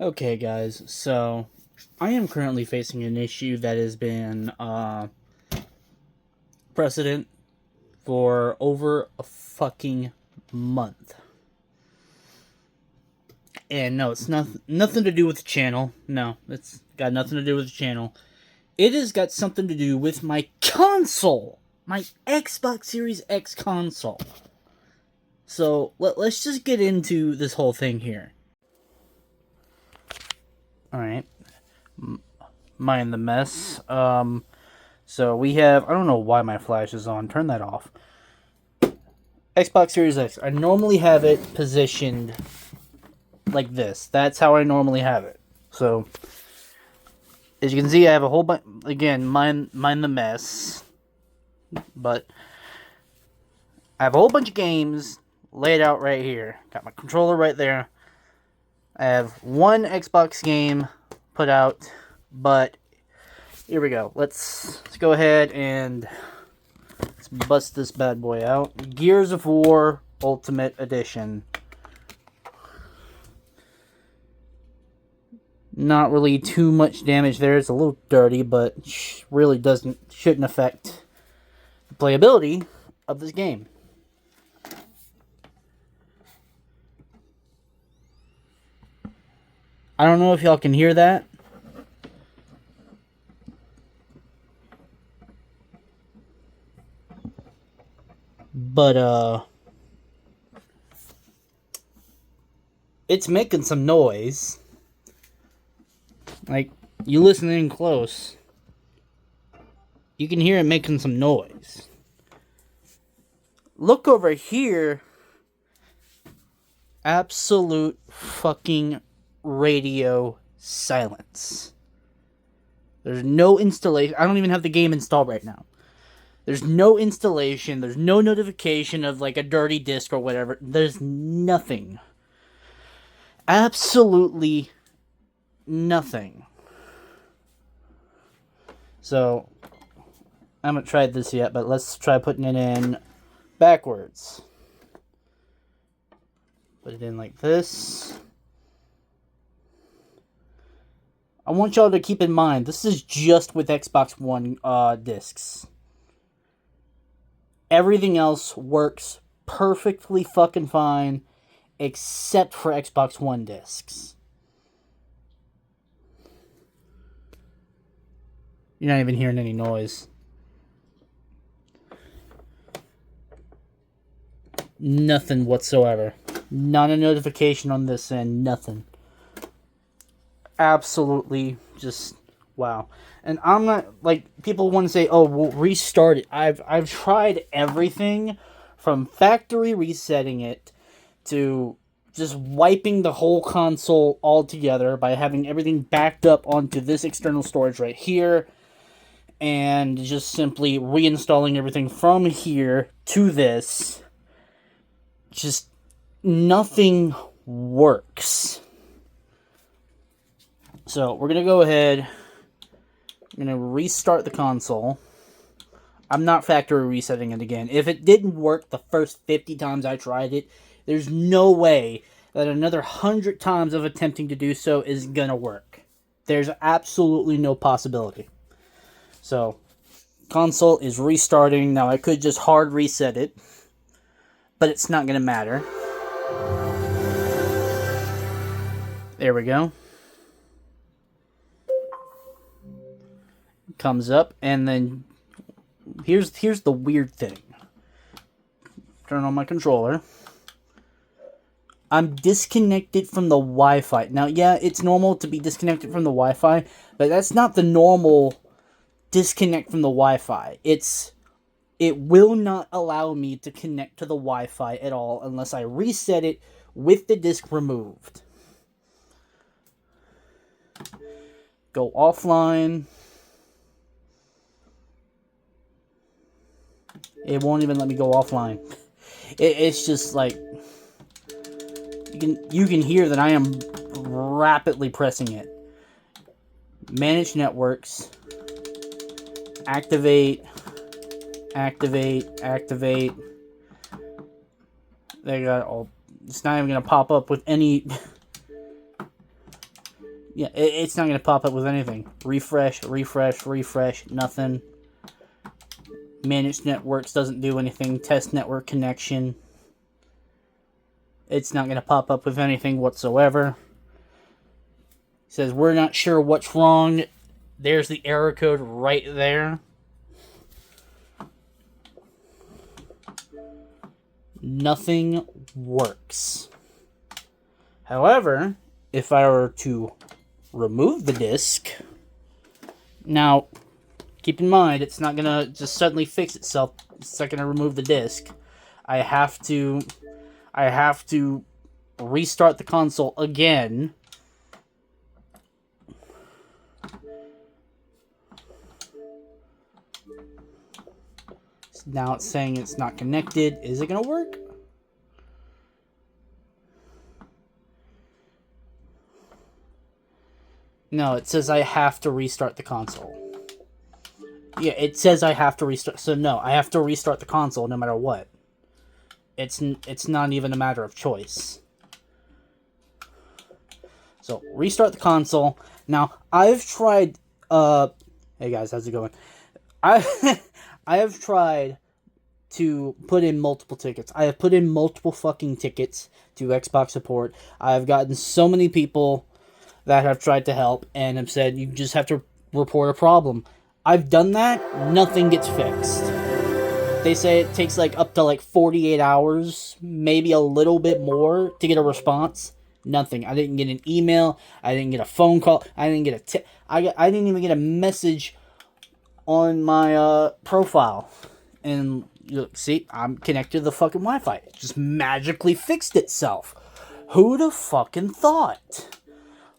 Okay, guys, so I am currently facing an issue that has been precedent for over a fucking month. And no, it's nothing to do with the channel. No, it's got nothing to do with the channel. It has got something to do with my console, my Xbox Series X console. So let's just get into this whole thing here. All right, mind the mess. So we have, I don't know why my flash is on. Turn that off. Xbox Series X. I normally have it positioned like this. That's how I normally have it. So, as you can see, I have a whole bunch. Again, mind the mess. But I have a whole bunch of games laid out right here. Got my controller right there. I have one Xbox game put out, but here we go. Let's go ahead and let's bust this bad boy out. Gears of War Ultimate Edition. Not really too much damage there. It's a little dirty, but really shouldn't affect the playability of this game. I don't know if y'all can hear that. But it's making some noise. Like, you listen in close, you can hear it making some noise. Look over here. Absolute fucking radio silence. There's no installation. I don't even have the game installed right now. There's no installation. There's no notification of like a dirty disk or whatever. There's nothing. Absolutely nothing. So, I haven't tried this yet, but let's try putting it in backwards. Put it in like this. I want y'all to keep in mind, this is just with Xbox One discs. Everything else works perfectly fucking fine, except for Xbox One discs. You're not even hearing any noise. Nothing whatsoever. Not a notification on this end. Nothing. Absolutely just wow. And I'm not, like, people want to say, oh, we'll restart it. I've tried everything from factory resetting it to just wiping the whole console altogether by having everything backed up onto this external storage right here, and just simply reinstalling everything from here to this. Just nothing works. So we're going to go ahead. I'm going to restart the console. I'm not factory resetting it again. If it didn't work the first 50 times I tried it, there's no way that another 100 times of attempting to do so is going to work. There's absolutely no possibility. So, console is restarting. Now, I could just hard reset it, but it's not going to matter. There we go. Comes up, and then here's the weird thing. Turn on my controller. I'm disconnected from the Wi-Fi. Now, yeah, it's normal to be disconnected from the Wi-Fi, but that's not the normal disconnect from the Wi-Fi. It will not allow me to connect to the Wi-Fi at all unless I reset it with the disk removed. Go offline. It won't even let me go offline. It's just like you can hear that I am rapidly pressing it. Manage networks. Activate. Activate. They got all. It's not even gonna pop up with any. Yeah, it's not going to pop up with anything. Refresh, refresh, refresh, nothing. Manage networks doesn't do anything. Test network connection. It's not going to pop up with anything whatsoever. It says, we're not sure what's wrong. There's the error code right there. Nothing works. However, if I were to remove the disk, now keep in mind it's not gonna just suddenly fix itself. It's not gonna remove the disk. I have to restart the console again. Now it's saying it's not connected. Is it gonna work? No, it says I have to restart the console. Yeah, it says I have to restart. So no, I have to restart the console no matter what. It's not even a matter of choice. So restart the console. Now I've tried. Hey guys, how's it going? I have tried to put in multiple tickets. I have put in multiple fucking tickets to Xbox support. I've gotten so many people that have tried to help and have said you just have to report a problem. I've done that. Nothing gets fixed. They say it takes up to 48 hours, maybe a little bit more to get a response. Nothing. I didn't get an email. I didn't get a phone call. I didn't get I didn't even get a message on my profile. And look, see, I'm connected to the fucking Wi-Fi. It just magically fixed itself. Who'd have fucking thought?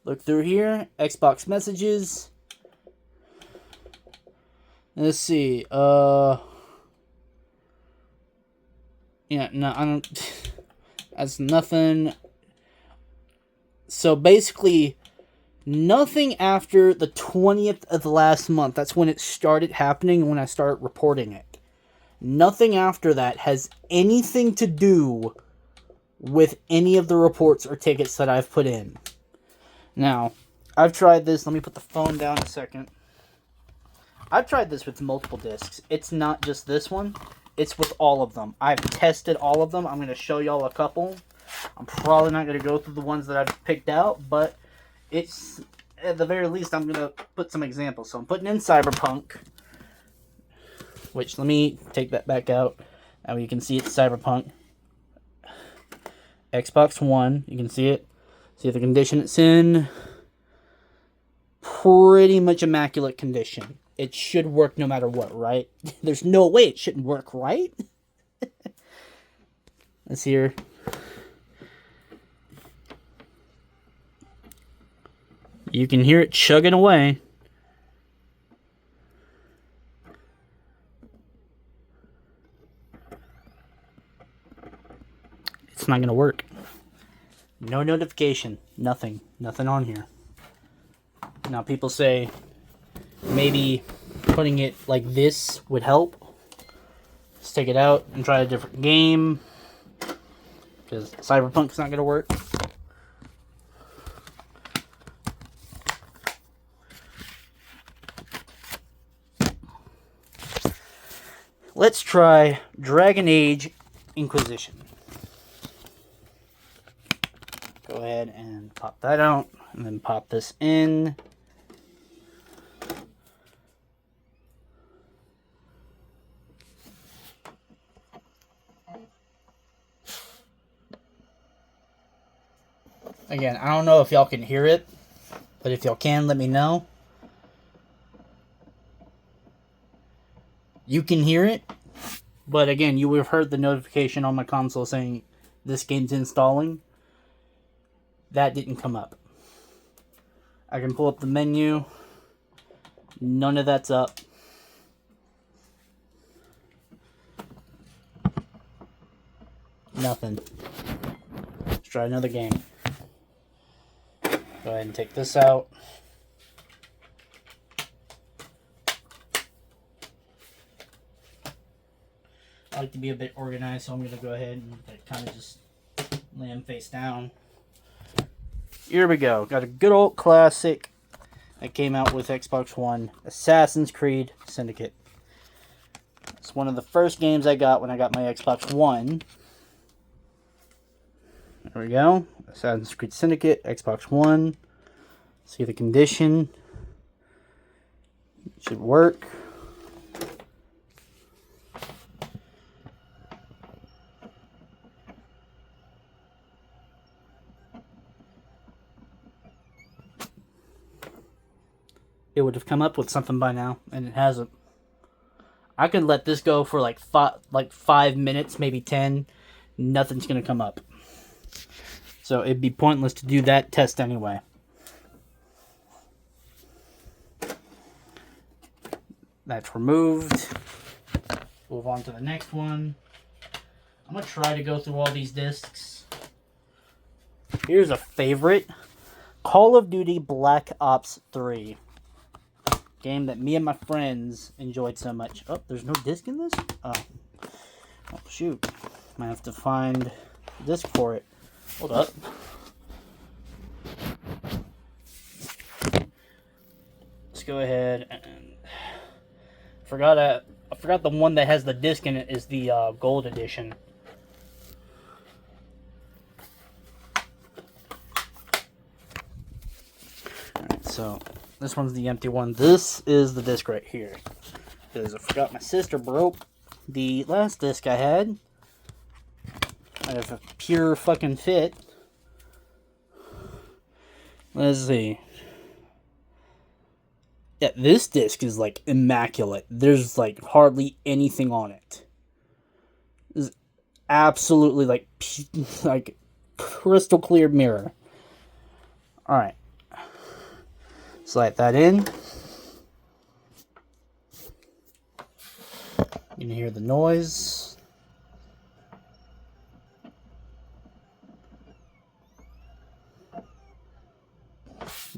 Look through here. Xbox messages. Let's see. Yeah, no, I don't. That's nothing. So basically, nothing after the 20th of the last month. That's when it started happening, when I started reporting it. Nothing after that has anything to do with any of the reports or tickets that I've put in. Now, I've tried this. Let me put the phone down a second. I've tried this with multiple discs. It's not just this one. It's with all of them. I've tested all of them. I'm going to show y'all a couple. I'm probably not going to go through the ones that I've picked out, but it's, at the very least, I'm going to put some examples. So I'm putting in Cyberpunk, which, let me take that back out. Now you can see it's Cyberpunk. Xbox One, you can see it. See the condition it's in. Pretty much immaculate condition. It should work no matter what, right? There's no way it shouldn't work, right? Let's hear. You can hear it chugging away. It's not going to work. No notification. Nothing. Nothing on here. Now people say maybe putting it like this would help. Let's take it out and try a different game. Because Cyberpunk's not going to work. Let's try Dragon Age Inquisition. Go ahead and pop that out, and then pop this in. Again, I don't know if y'all can hear it, but if y'all can, let me know. You can hear it, but again, you would have heard the notification on my console saying this game's installing. That didn't come up. I can pull up the menu. None of that's up. Nothing. Let's try another game. Go ahead and take this out. I like to be a bit organized, so I'm going to go ahead and kind of just lay them face down. here we go. Got a good old classic that came out with Xbox One, Assassin's Creed Syndicate. It's one of the first games I got when I got my Xbox One. There we go. Assassin's Creed Syndicate, Xbox One. See the condition. It should work. It would have come up with something by now, and it hasn't. I could let this go for like 5 minutes, maybe 10. Nothing's gonna come up. So it'd be pointless to do that test anyway. That's removed. Move on to the next one. I'm gonna try to go through all these discs. Here's a favorite. Call of Duty Black Ops 3. Game that me and my friends enjoyed so much. Oh, there's no disc in this? Oh shoot. Might have to find a disc for it. Hold up. Let's go ahead and... I forgot the one that has the disc in it is the gold edition. Alright, so this one's the empty one. This is the disc right here. Because I forgot my sister broke the last disc I had. Out of a pure fucking fit. Let's see. Yeah, this disc is like immaculate. There's like hardly anything on it. It's absolutely like crystal clear mirror. Alright. Slide that in. You can hear the noise.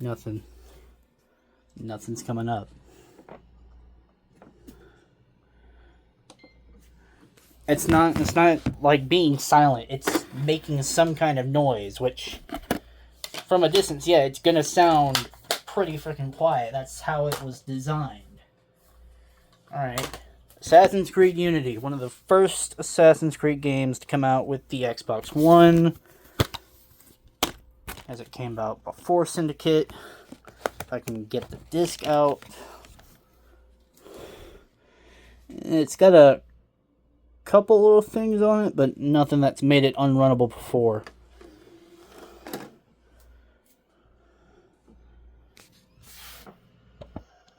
Nothing. Nothing's coming up. It's not like being silent. It's making some kind of noise, which from a distance, yeah, it's gonna sound pretty freaking quiet. That's how it was designed. Alright. Assassin's Creed Unity, one of the first Assassin's Creed games to come out with the Xbox One. As it came out before Syndicate. If I can get the disc out. It's got a couple little things on it, but nothing that's made it unrunnable before.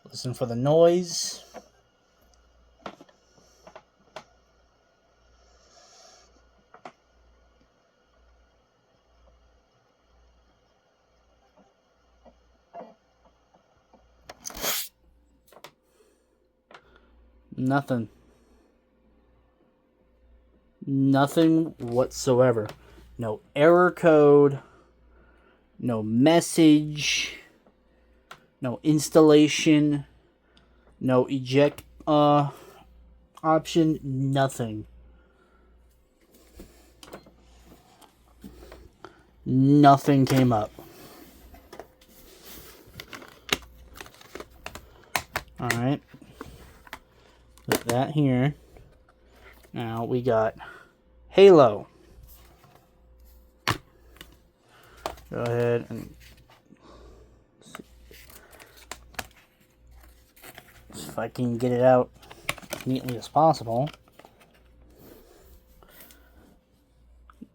Listen for the noise. Nothing. Nothing whatsoever. No error code. No message. No installation. No eject option. Nothing. Nothing came up. Alright. Put that here. Now we got Halo. Go ahead and see if I can get it out as neatly as possible.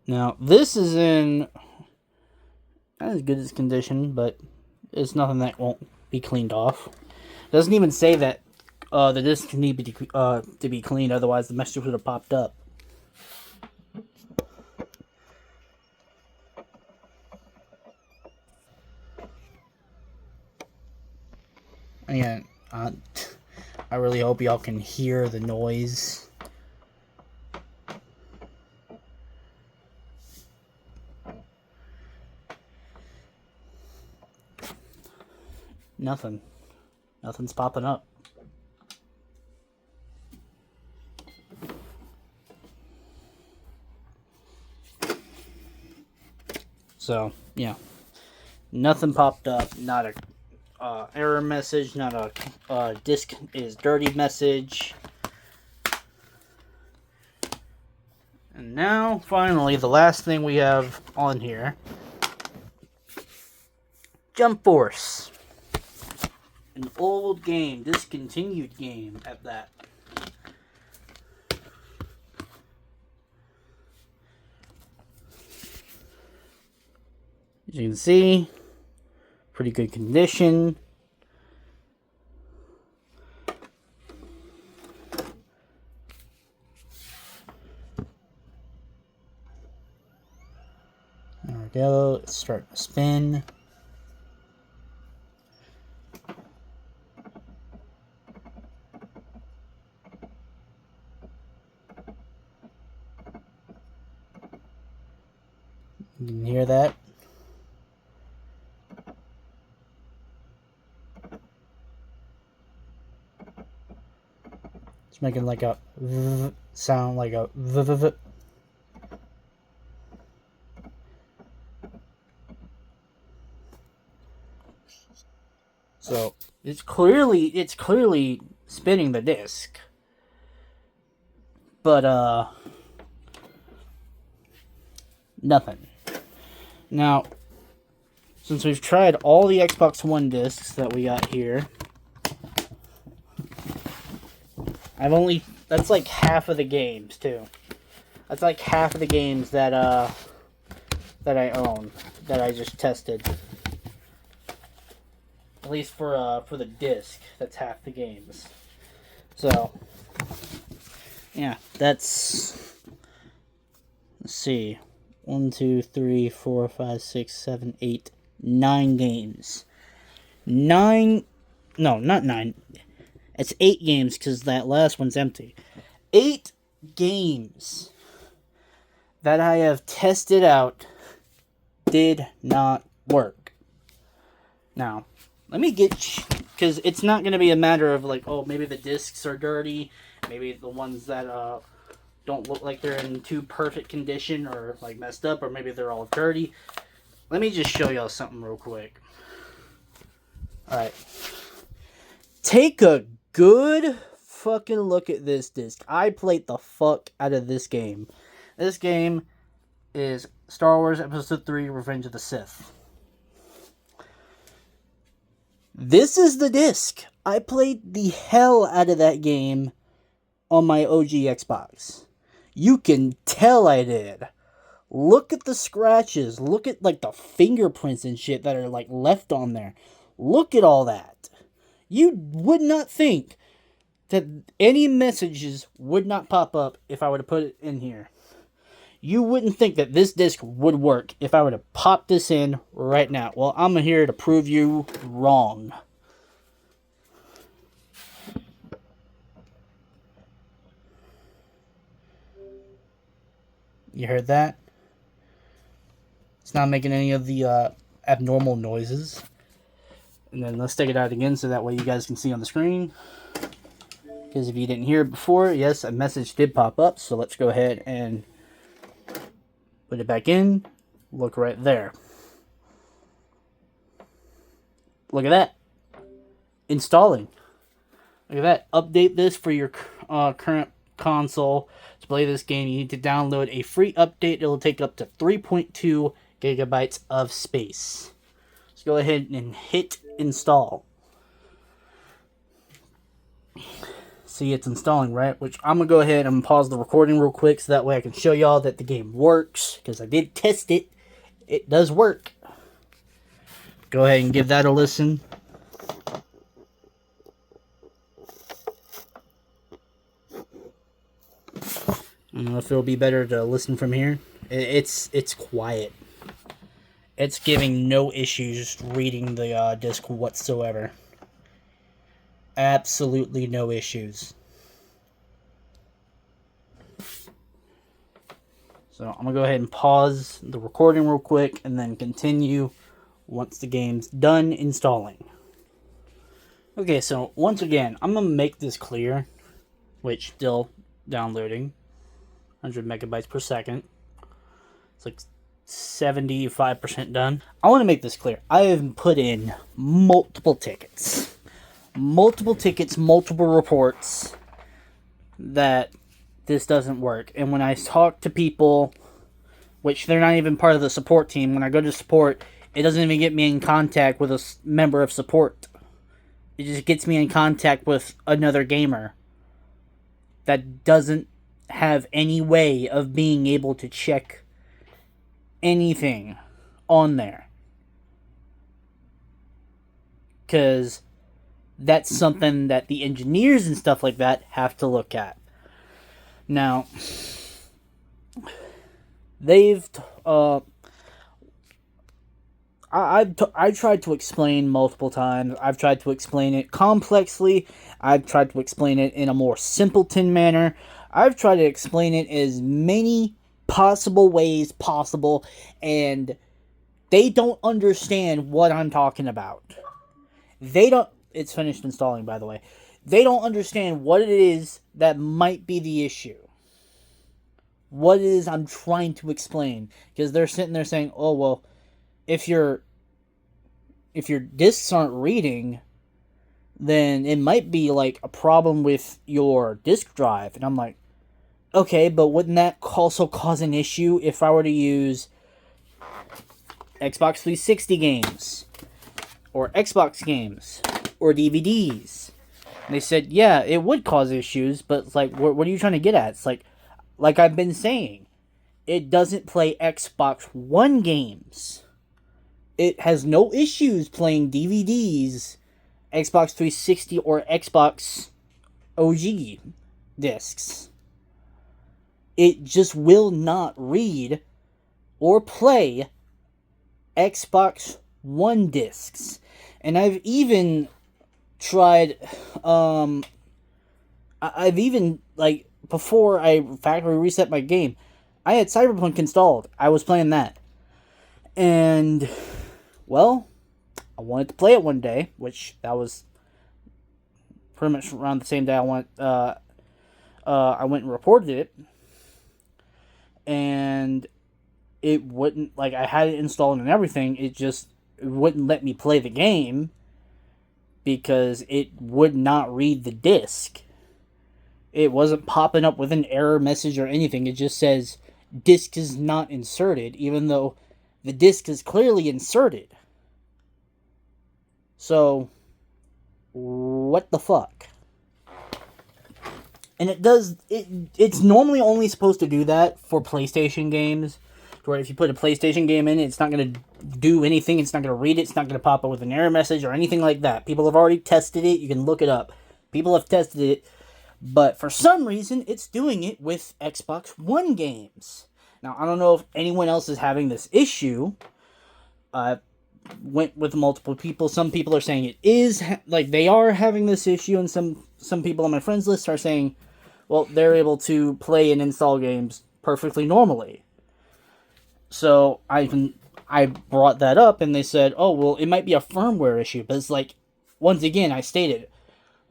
Now this is in not as good as condition, but it's nothing that won't be cleaned off. It doesn't even say that the disc need to be cleaned, otherwise the message would have popped up. Again, I really hope y'all can hear the noise. Nothing. Nothing's popping up. So, yeah. Nothing popped up. Not a error message. Not a disk is dirty message. And now, finally, the last thing we have on here. Jump Force. An old game, discontinued game at that. As you can see, pretty good condition. There we go, it's starting to spin. You can hear that. It's making like a sound, like a So it's clearly spinning the disc. But nothing. Now, since we've tried all the Xbox One discs that we got here, that's like half of the games too. That's like half of the games that I own, that I just tested. At least for the disc, that's half the games. So, yeah, let's see. 1, 2, 3, 4, 5, 6, 7, 8, 9 games. 9, no, not 9. It's 8 games because that last one's empty. 8 games that I have tested out did not work. Now, let me get, because it's not going to be a matter of like, oh, maybe the discs are dirty, maybe the ones that don't look like they're in too perfect condition or like messed up, or maybe they're all dirty. Let me just show y'all something real quick. Alright. Take a good fucking look at this disc. I played the fuck out of this game. This game is Star Wars Episode 3 Revenge of the Sith. This is the disc. I played the hell out of that game on my OG Xbox. You can tell I did. Look at the scratches. Look at like the fingerprints and shit that are like left on there. Look at all that. You would not think that any messages would not pop up if I were to put it in here. You wouldn't think that this disc would work if I were to pop this in right now. Well, I'm here to prove you wrong. You heard that? It's not making any of the abnormal noises. And then let's take it out again so that way you guys can see on the screen. Because if you didn't hear it before, yes, a message did pop up. So let's go ahead and put it back in. Look right there. Look at that. Installing. Look at that. Update this for your current console. To play this game, you need to download a free update. It will take up to 3.2 gigabytes of space. Let's go ahead and hit install. See, it's installing, right? Which I'm going to go ahead and pause the recording real quick so that way I can show y'all that the game works. Because I did test it. It does work. Go ahead and give that a listen. I don't know if it'll be better to listen from here. It's quiet. It's giving no issues reading the disc whatsoever. Absolutely no issues. So I'm going to go ahead and pause the recording real quick and then continue once the game's done installing. Okay, so once again, I'm going to make this clear, which still downloading 100 megabytes per second. It's like 75% done. I want to make this clear. I have put in multiple tickets, multiple reports that this doesn't work. And when I talk to people, which they're not even part of the support team, when I go to support, it doesn't even get me in contact with a member of support. It just gets me in contact with another gamer that doesn't have any way of being able to check anything on there. Because that's something that the engineers and stuff like that have to look at. Now, they've I tried to explain multiple times. I've tried to explain it complexly. I've tried to explain it in a more simpleton manner. I've tried to explain it as many possible ways possible, and they don't understand what I'm talking about. They don't... It's finished installing, by the way. They don't understand what it is that might be the issue. What it is I'm trying to explain. Because they're sitting there saying, oh, well, if your discs aren't reading, then it might be like a problem with your disk drive. And I'm like, okay, but wouldn't that also cause an issue if I were to use Xbox 360 games or Xbox games or DVDs? And they said, yeah, it would cause issues, but it's like, what are you trying to get at? It's like I've been saying, it doesn't play Xbox One games. It has no issues playing DVDs, Xbox 360, or Xbox OG discs. It just will not read or play Xbox One discs. And I've even tried, I've even, like, before I factory reset my game, I had Cyberpunk installed. I was playing that. And, well, I wanted to play it one day, which that was pretty much around the same day I went and reported it. And it wouldn't, like, I had it installed and everything, it wouldn't let me play the game because it would not read the disc. It wasn't popping up with an error message or anything. It just says, disc is not inserted, even though the disc is clearly inserted. So, what the fuck? And it's normally only supposed to do that for PlayStation games, where if you put a PlayStation game in, it's not going to do anything, it's not going to read it, it's not going to pop up with an error message or anything like that. People have already tested it, you can look it up. People have tested it, but for some reason, it's doing it with Xbox One games. Now, I don't know if anyone else is having this issue. I went with multiple people. Some people are saying it is, like, they are having this issue, and some people on my friends list are saying, well, they're able to play and install games perfectly normally. So I brought that up, and they said, oh, well, it might be a firmware issue. But it's like, once again, I stated,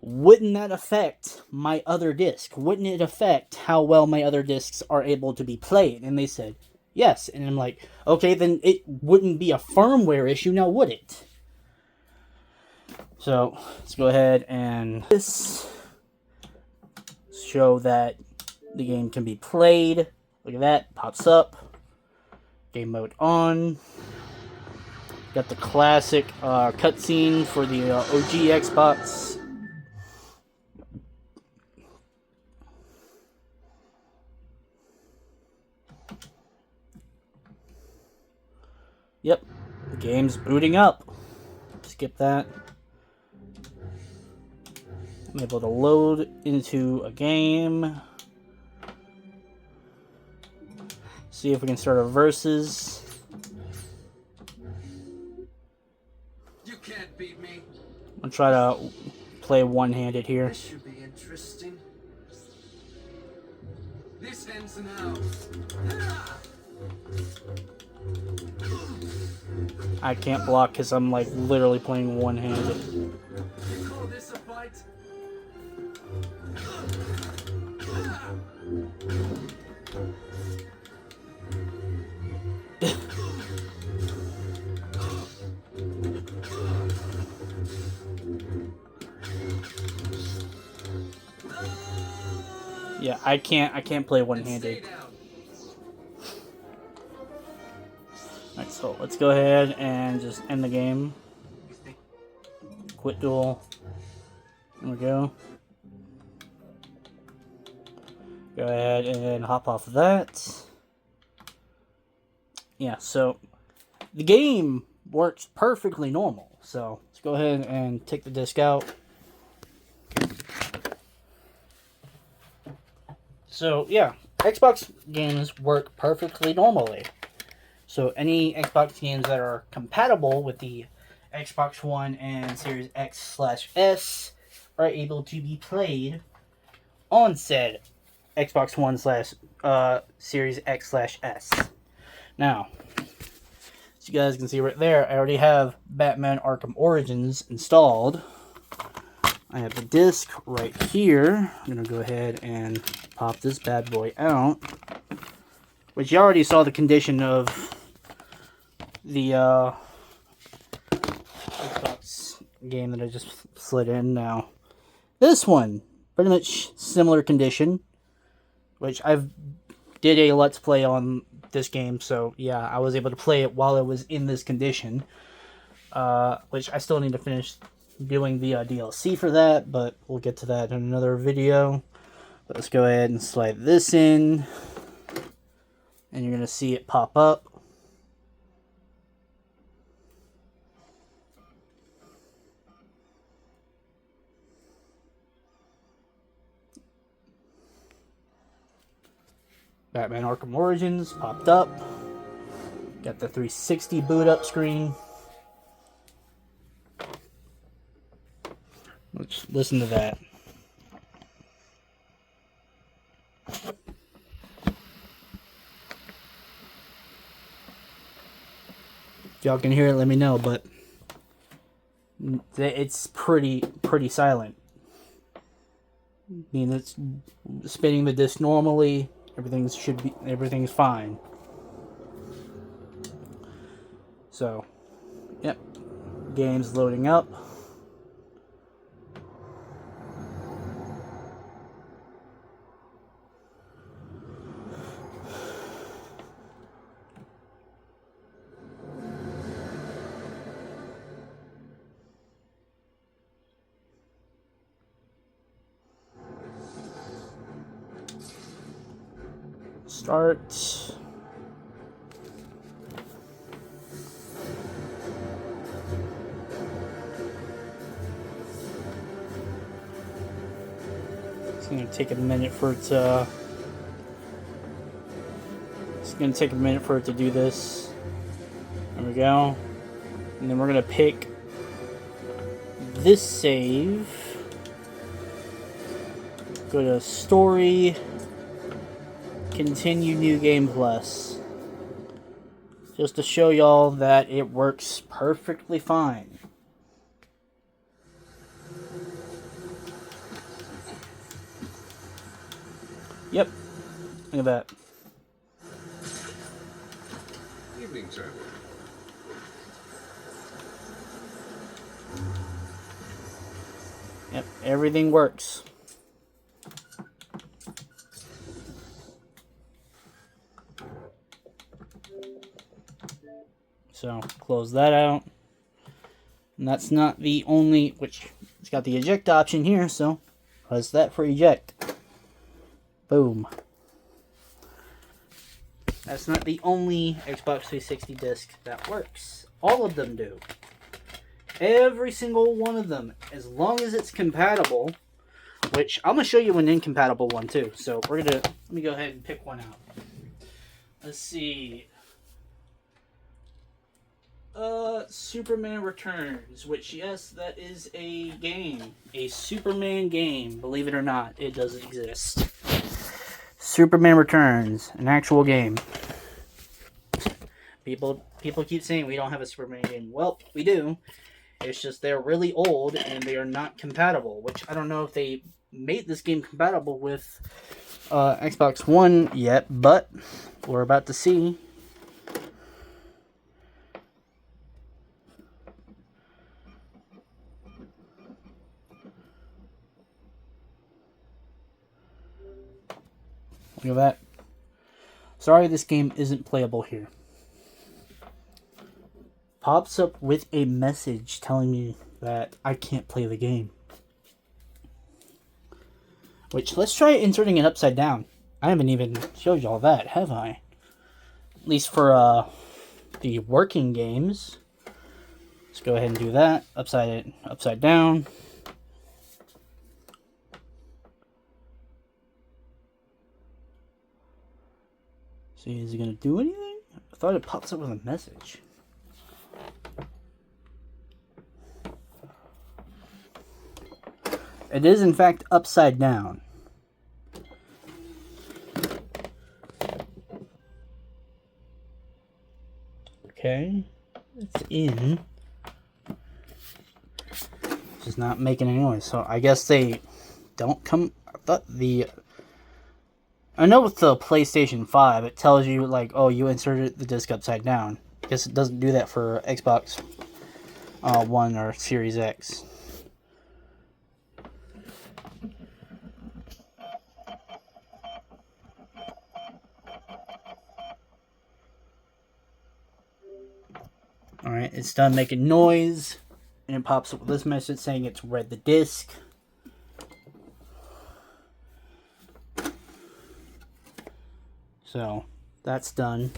wouldn't that affect my other disc? Wouldn't it affect how well my other discs are able to be played? And they said, yes. And I'm like, okay, then it wouldn't be a firmware issue, now would it? So, let's go ahead and show that the game can be played. Look at that, pops up. Game mode on. Got the classic cutscene for the OG Xbox. Yep, the game's booting up. Skip that. I'm able to load into a game. See if we can start a versus. You can't beat me. I'll try to play one-handed here. This should be interesting. This ends now. I can't block because I'm like literally playing one-handed. You call this a fight? Yeah, I can't play And one-handed. stay down. Alright, so let's go ahead and just end the game. Quit duel. There we go. Go ahead and hop off of that. Yeah, so the game works perfectly normal. So let's go ahead and take the disc out. So yeah, Xbox games work perfectly normally. So any Xbox games that are compatible with the Xbox One and Series X/S are able to be played on said Xbox One slash Series X/S. Now, as you guys can see right there, I already have Batman Arkham Origins installed. I have the disc right here. I'm going to go ahead and pop this bad boy out. Which you already saw the condition of the Xbox game that I just slid in now. This one, pretty much similar condition. Which I've did a Let's Play on this game, so yeah, I was able to play it while it was in this condition. Which I still need to finish doing the DLC for that, but we'll get to that in another video. But let's go ahead and slide this in, and you're going to see it pop up. Batman Arkham Origins popped up. Got the 360 boot up screen. Let's listen to that. If y'all can hear it, let me know, but it's pretty silent. I mean, it's spinning the disc normally. Everything's fine. So, yep, game's loading up. Start. It's gonna take a minute for it to. It's gonna take a minute for it to do this. There we go. And then we're gonna pick this save. Go to Story. Continue New Game Plus. Just to show y'all that it works perfectly fine. Yep. Look at that. Evening, sir. Yep, everything works. So, close that out. And that's not the only, which it's got the eject option here, so press that for eject. Boom. That's not the only Xbox 360 disc that works. All of them do. Every single one of them, as long as it's compatible, which I'm going to show you an incompatible one too. So let me go ahead and pick one out. Let's see. Superman Returns, which, yes, that is a game. A Superman game. Believe it or not, it does exist. Superman Returns, an actual game. People keep saying we don't have a Superman game. Well, we do. It's just they're really old and they are not compatible, which I don't know if they made this game compatible with Xbox One yet, but we're about to see. Look at that. Sorry, this game isn't playable here. Pops up with a message telling me that I can't play the game. Which, let's try inserting it upside down. I haven't even showed y'all that, have I? At least for the working games. Let's go ahead and do that. Upside down. See, is it going to do anything? I thought it pops up with a message. It is, in fact, upside down. Okay. It's in. It's just not making any noise. So I guess they don't come... I know with the PlayStation 5, it tells you, like, oh, you inserted the disc upside down. I guess it doesn't do that for Xbox One or Series X. Alright, it's done making noise. And it pops up with this message saying it's read the disc. So, that's done.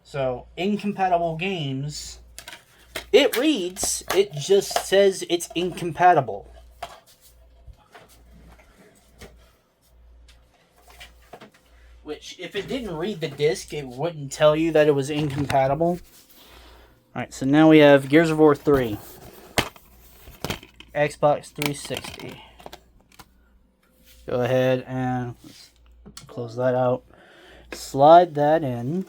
So, incompatible games. It reads, it just says it's incompatible. Which, if it didn't read the disc, it wouldn't tell you that it was incompatible. Alright, so now we have Gears of War 3. Xbox 360. Go ahead and let's close that out. Slide that in.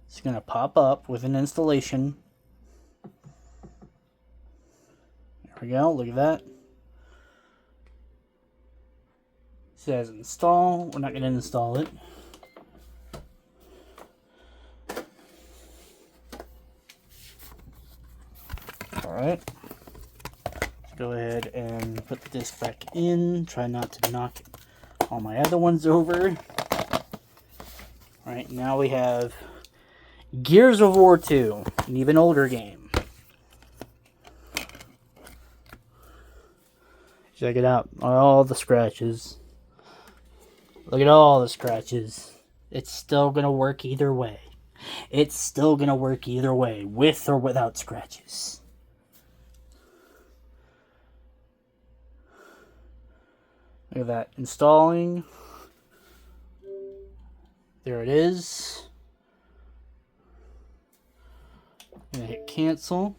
It's going to pop up with an installation. There we go, look at that. It says install. We're not going to install it. Alright. Let's go ahead and put the disc back in. Try not to knock all my other ones over. Alright, now we have Gears of War 2, an even older game. Check it out. All the scratches. Look at all the scratches. It's still going to work either way. It's still going to work either way, with or without scratches. Look at that. Installing. There it is. I'm going to hit cancel.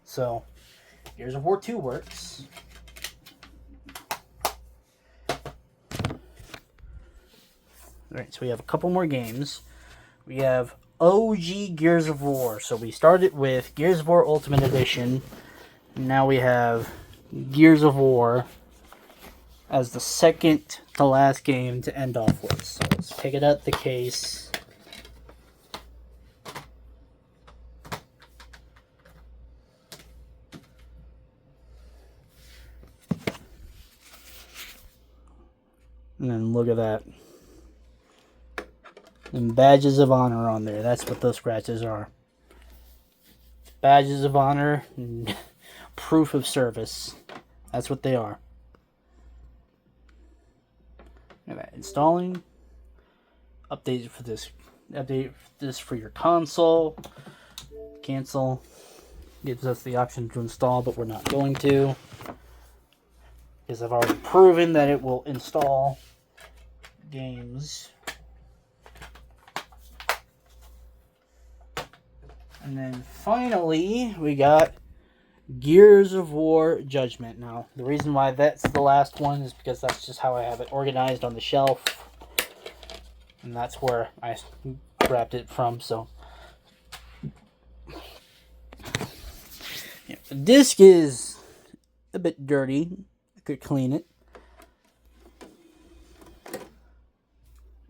So, Gears of War 2 works. Alright, so we have a couple more games. We have OG Gears of War. So we started with Gears of War Ultimate Edition. Now we have Gears of War as the second to last game to end off with. So let's pick it up the case. And then look at that. And badges of honor on there. That's what those scratches are. Badges of honor and proof of service. That's what they are. Look at that. Installing. Update for this. Update this for your console. Cancel. Gives us the option to install, but we're not going to. Because I've already proven that it will install games. And then finally, we got Gears of War Judgment. Now, the reason why that's the last one is because that's just how I have it organized on the shelf. And that's where I grabbed it from, so. Yeah, the disc is a bit dirty. I could clean it.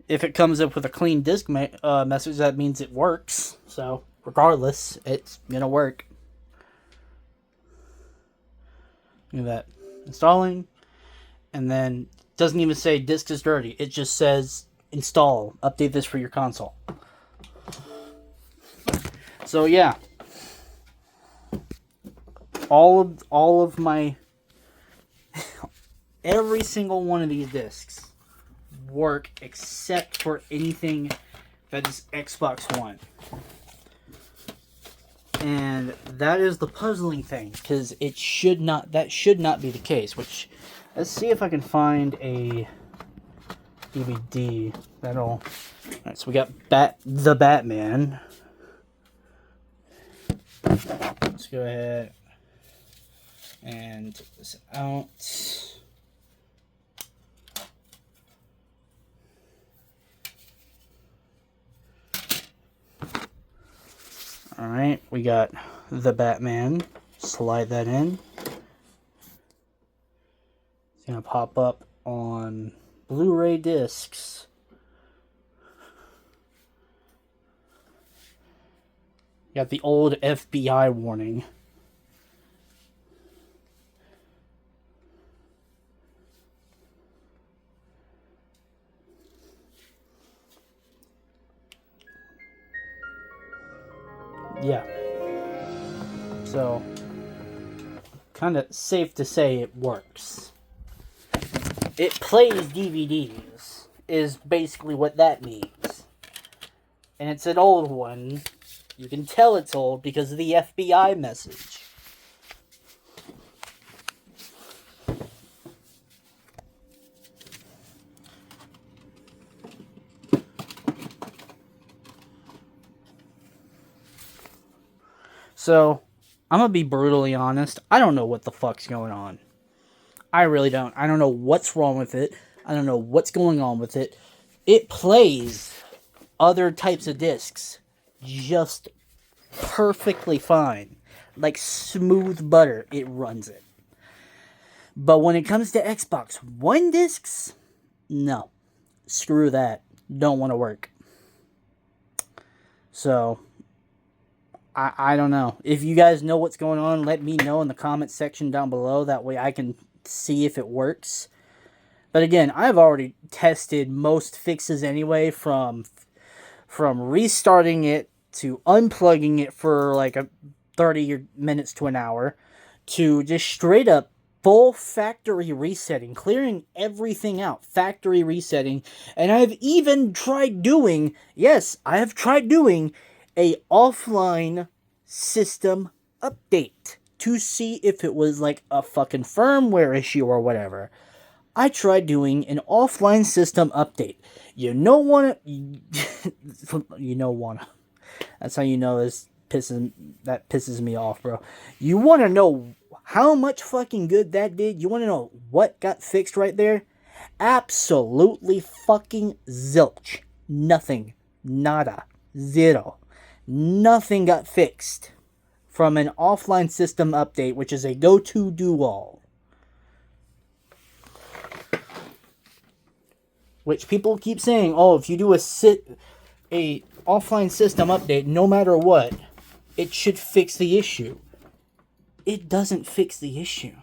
if it comes up with a clean disk message, that means it works. So regardless, it's gonna work. Look at that. Installing. And then it doesn't even say disk is dirty. It just says install. Update this for your console. So yeah. All of my every single one of these discs work except for anything that is Xbox One. And that is the puzzling thing, because that should not be the case. Which, let's see if I can find a DVD that'll. Alright, so we got the Batman. Let's go ahead and take this out. Alright, we got the Batman. Slide that in. It's going to pop up on Blu-ray discs. Got the old FBI warning. Yeah. So, kind of safe to say it works. It plays DVDs, is basically what that means. And it's an old one. You can tell it's old because of the FBI message. So, I'm gonna be brutally honest. I don't know what the fuck's going on. I really don't. I don't know what's wrong with it. I don't know what's going on with it. It plays other types of discs just perfectly fine. Like smooth butter, it runs it. But when it comes to Xbox One discs, no. Screw that. Don't want to work. So, I don't know. If you guys know what's going on, let me know in the comment section down below. That way I can see if it works. But again, I've already tested most fixes anyway, from restarting it to unplugging it for like 30 minutes to an hour, to just straight up full factory resetting, clearing everything out, factory resetting. And I've even tried doing, yes, I have tried doing a offline system update to see if it was like a fucking firmware issue or whatever. I tried doing an offline system update. You know wanna that's how you know this pisses me off, bro. You wanna know how much fucking good that did? You wanna know what got fixed right there? Absolutely fucking zilch. Nothing. Nada. Zero. Nothing got fixed from an offline system update, which is a go-to do-all. Which people keep saying, oh, if you do a offline system update, no matter what, it should fix the issue. It doesn't fix the issue.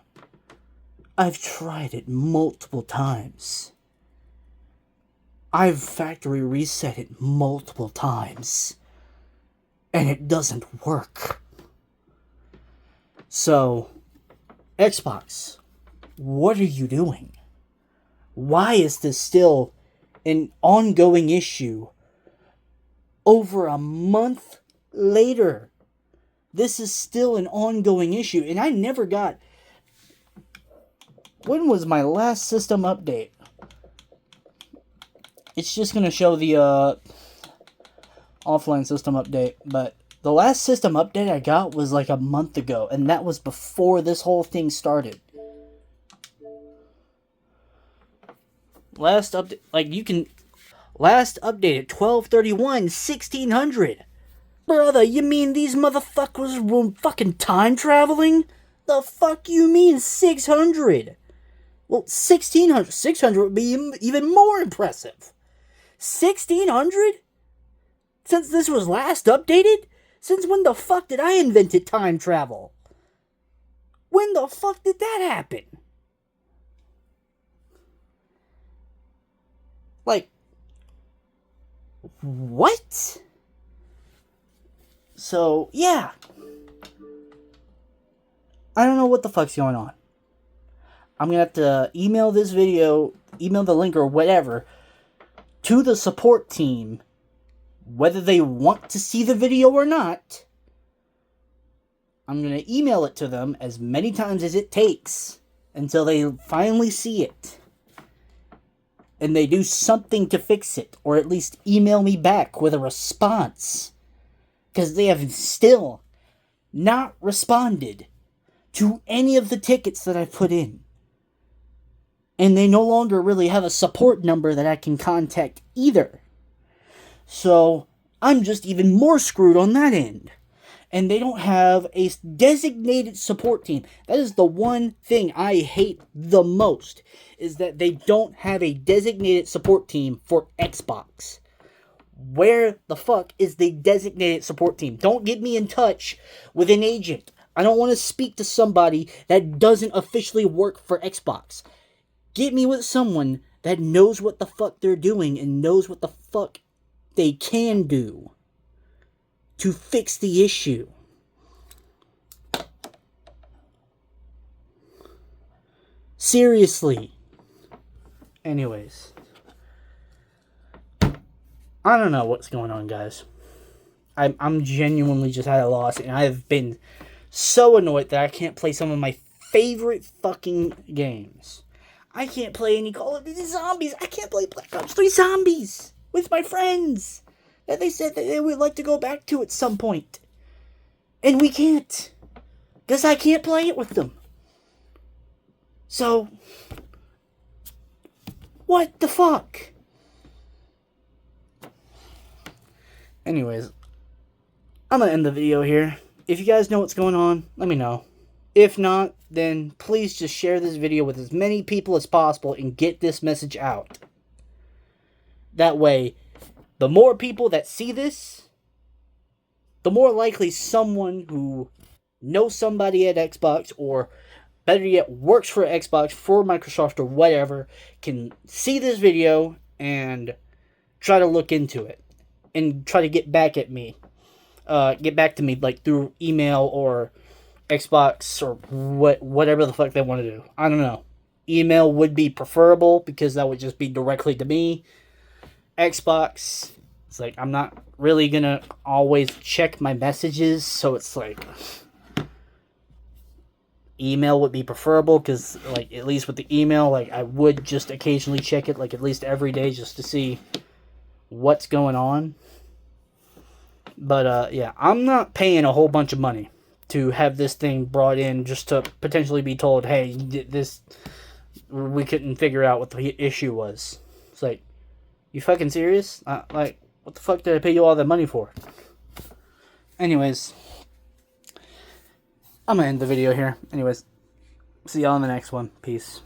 I've tried it multiple times. I've factory reset it multiple times. And it doesn't work. So, Xbox, what are you doing? Why is this still an ongoing issue over a month later? This is still an ongoing issue, and I never got... When was my last system update? It's just going to show the offline system update, but the last system update I got was like a month ago, and that was before this whole thing started. Last update, last updated 12/31/1600. Brother, you mean these motherfuckers were fucking time traveling? The fuck you mean 600? Well, 1600. 600 would be even more impressive. 1600? Since this was last updated? Since when the fuck did I invent time travel? When the fuck did that happen? Like, what? So, yeah. I don't know what the fuck's going on. I'm gonna have to email this video, email the link or whatever, to the support team, whether they want to see the video or not. I'm going to email it to them as many times as it takes until they finally see it. And they do something to fix it, or at least email me back with a response. Because they have still not responded to any of the tickets that I put in. And they no longer really have a support number that I can contact either. So, I'm just even more screwed on that end. And they don't have a designated support team. That is the one thing I hate the most, is that they don't have a designated support team for Xbox. Where the fuck is the designated support team? Don't get me in touch with an agent. I don't want to speak to somebody that doesn't officially work for Xbox. Get me with someone that knows what the fuck they're doing and knows what the fuck they can do to fix the issue. Seriously. Anyways. I don't know what's going on, guys. I'm genuinely just at a loss, and I've been so annoyed that I can't play some of my favorite fucking games. I can't play any Call of Duty Zombies. I can't play Black Ops 3 Zombies with my friends that they said that they would like to go back to at some point. And we can't. Because I can't play it with them. So, what the fuck? Anyways, I'm going to end the video here. If you guys know what's going on, let me know. If not, then please just share this video with as many people as possible and get this message out. That way, the more people that see this, the more likely someone who knows somebody at Xbox, or better yet, works for Xbox, for Microsoft, or whatever, can see this video and try to look into it. And try to get back at me. Get back to me, like, through email or Xbox or whatever the fuck they want to do. I don't know. Email would be preferable because that would just be directly to me. Xbox, it's like I'm not really gonna always check my messages, so it's like email would be preferable because, like, at least with the email, like, I would just occasionally check it, like, at least every day just to see what's going on. But yeah, I'm not paying a whole bunch of money to have this thing brought in just to potentially be told, hey, this, we couldn't figure out what the issue was. It's like, you fucking serious? Like, what the fuck did I pay you all that money for? Anyways, I'm gonna end the video here. Anyways, see y'all in the next one. Peace.